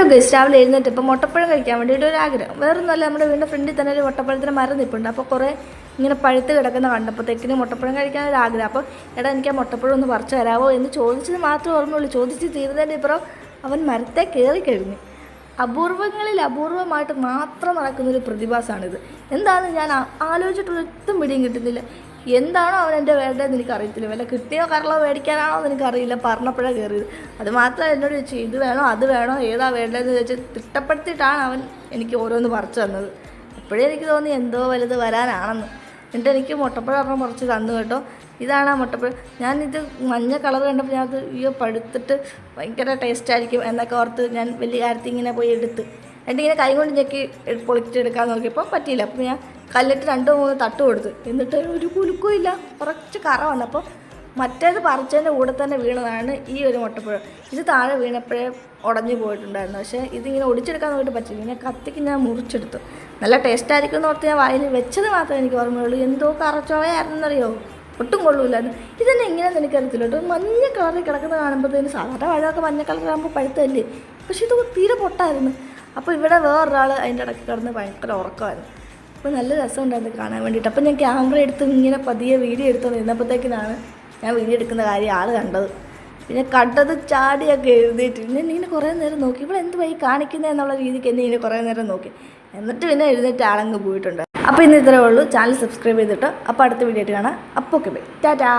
Hello guys, രാവിലെ എഴുന്നേറ്റ് ഇപ്പോൾ മുട്ടപ്പഴം കഴിക്കാൻ വേണ്ടിയിട്ട് ഒരു ആഗ്രഹം. വേറൊന്നുമല്ല, നമ്മുടെ വീടിൻ്റെ ഫ്രണ്ടിൽ തന്നെ ഒരു മുട്ടപ്പഴത്തിന് മരം നിൽപ്പുണ്ട്. അപ്പോൾ കുറേ ഇങ്ങനെ പഴുത്ത് കിടക്കുന്ന കണ്ടപ്പോഴത്തേക്കിന് മുട്ടപ്പഴം കഴിക്കാൻ ഒരു ആഗ്രഹം. അപ്പോൾ എടാ, എനിക്ക് ആ മുട്ടപ്പഴം ഒന്ന് പറിച്ചു തരാമോ എന്ന് ചോദിച്ചത് മാത്രമേ ഓർമ്മയുള്ളൂ. ചോദിച്ച് തീരുന്നതിൻ്റെ ഇപ്പുറം അവൻ മരത്തെ കയറി കഴിഞ്ഞു. അപൂർവങ്ങളിൽ അപൂർവമായിട്ട് മാത്രം നടക്കുന്നൊരു പ്രതിഭാസമാണിത്. എന്താണെന്ന് ഞാൻ ആലോചിച്ചിട്ടുള്ള ഒട്ടും പിടിയും കിട്ടുന്നില്ല. എന്താണോ അവൻ എൻ്റെ വേണ്ടതെന്ന് എനിക്കറിയത്തില്ല. വല്ല കിട്ടിയോ കറളോ മേടിക്കാനാണോ എന്ന് എനിക്കറിയില്ല. പറഞ്ഞപ്പോഴാണ് കയറിയത്. അത് മാത്രമേ എന്നോട് ചോദിച്ചു, ഇത് വേണോ അത് വേണോ ഏതാ വേണ്ടതെന്ന് ചോദിച്ച് തിട്ടപ്പെടുത്തിയിട്ടാണ് അവൻ എനിക്ക് ഓരോന്ന് പറിച്ചു തന്നത്. അപ്പോഴേ എനിക്ക് തോന്നി എന്തോ വലുത് വരാനാണെന്ന്. എന്നിട്ട് എനിക്ക് മുട്ടപ്പഴം ഒരെണ്ണം പറിച്ച് തന്നു കേട്ടോ. ഇതാണ് ആ മുട്ടപ്പഴം. ഞാനിത് മഞ്ഞ കളർ കണ്ടപ്പോൾ ഞാനത് പഴുത്തിട്ട് ഭയങ്കര ടേസ്റ്റായിരിക്കും എന്നൊക്കെ ഓർത്ത് ഞാൻ വലിയ കാര്യത്തിൽ ഇങ്ങനെ പോയി എടുത്ത് എന്നിട്ടിങ്ങനെ കൈ കൊണ്ട് ഞെക്കി പൊളിച്ചെടുക്കാൻ നോക്കിയപ്പോൾ പറ്റിയില്ല. അപ്പോൾ ഞാൻ കല്ലിട്ട് 2-3 തട്ട് കൊടുത്ത്. എന്നിട്ട് ഒരു കുലുക്കും ഇല്ല, കുറച്ച് കറ വന്നപ്പോൾ മറ്റേത് പറിച്ചതിൻ്റെ കൂടെ തന്നെ വീണതാണ് ഈ ഒരു മുട്ടപ്പഴം. ഇത് താഴെ വീണപ്പോഴേ ഉടഞ്ഞു പോയിട്ടുണ്ടായിരുന്നു. പക്ഷേ ഇതിങ്ങനെ ഒടിച്ചെടുക്കാൻ നോക്കിയിട്ട് പറ്റില്ല. ഇങ്ങനെ കത്തിക്ക് ഞാൻ മുറിച്ചെടുത്തു. നല്ല ടേസ്റ്റായിരിക്കും എന്ന് ഓർത്ത് ഞാൻ വായിൽ വെച്ചത് മാത്രമേ എനിക്ക് ഓർമ്മയുള്ളൂ. എന്തോ കറച്ചോവയായിരുന്നറിയോ, ഒട്ടും കൊള്ളൂല്ലായിരുന്നു. ഇതന്നെ ഇങ്ങനെയെന്ന് എനിക്കറിയത്തില്ല കേട്ടോ. മഞ്ഞ കളറിൽ കിടക്കുന്നത് കാണുമ്പോഴത്തേന് സാധാരണ പഴമൊക്കെ മഞ്ഞ കളറാകുമ്പോൾ പഴുത്തല്ലേ, പക്ഷേ ഇത് തീരെ പൊട്ടായിരുന്നു. അപ്പോൾ ഇവിടെ വേറൊരാൾ അതിൻ്റെ ഇടയ്ക്ക് കിടന്ന് ഭയങ്കര ഉറക്കമായിരുന്നു. അപ്പോൾ നല്ല രസമുണ്ടായിരുന്നു കാണാൻ വേണ്ടിയിട്ട്. അപ്പോൾ ഞാൻ ക്യാമറ എടുത്ത് ഇങ്ങനെ പതിയെ വീഡിയോ എടുത്തോണ്ട് ഇരുന്നപ്പോഴത്തേക്കിനാണ് ഞാൻ വീഡിയോ എടുക്കുന്ന കാര്യം ആൾ കണ്ടത്. പിന്നെ കണ്ടത് ചാടിയൊക്കെ എഴുതിയിട്ട് പിന്നെ ഇങ്ങനെ കുറേ നേരം നോക്കി. ഇവിടെ എന്ത് വൈ കാണിക്കുന്നത് എന്നുള്ള രീതിക്ക് എന്നെ ഇങ്ങനെ കുറേ നേരം നോക്കി. എന്നിട്ട് പിന്നെ എഴുന്നേറ്റ് ആളങ്ങ് പോയിട്ടുണ്ട്. അപ്പോൾ ഇന്ന് ഇത്രയേ ഉള്ളൂ. ചാനൽ സബ്സ്ക്രൈബ് ചെയ്തിട്ട് അപ്പോൾ അടുത്ത വീഡിയോ ആയിട്ട് കാണാം. അപ്പോൾ ഓക്കെ, ബൈ, ടാറ്റാ.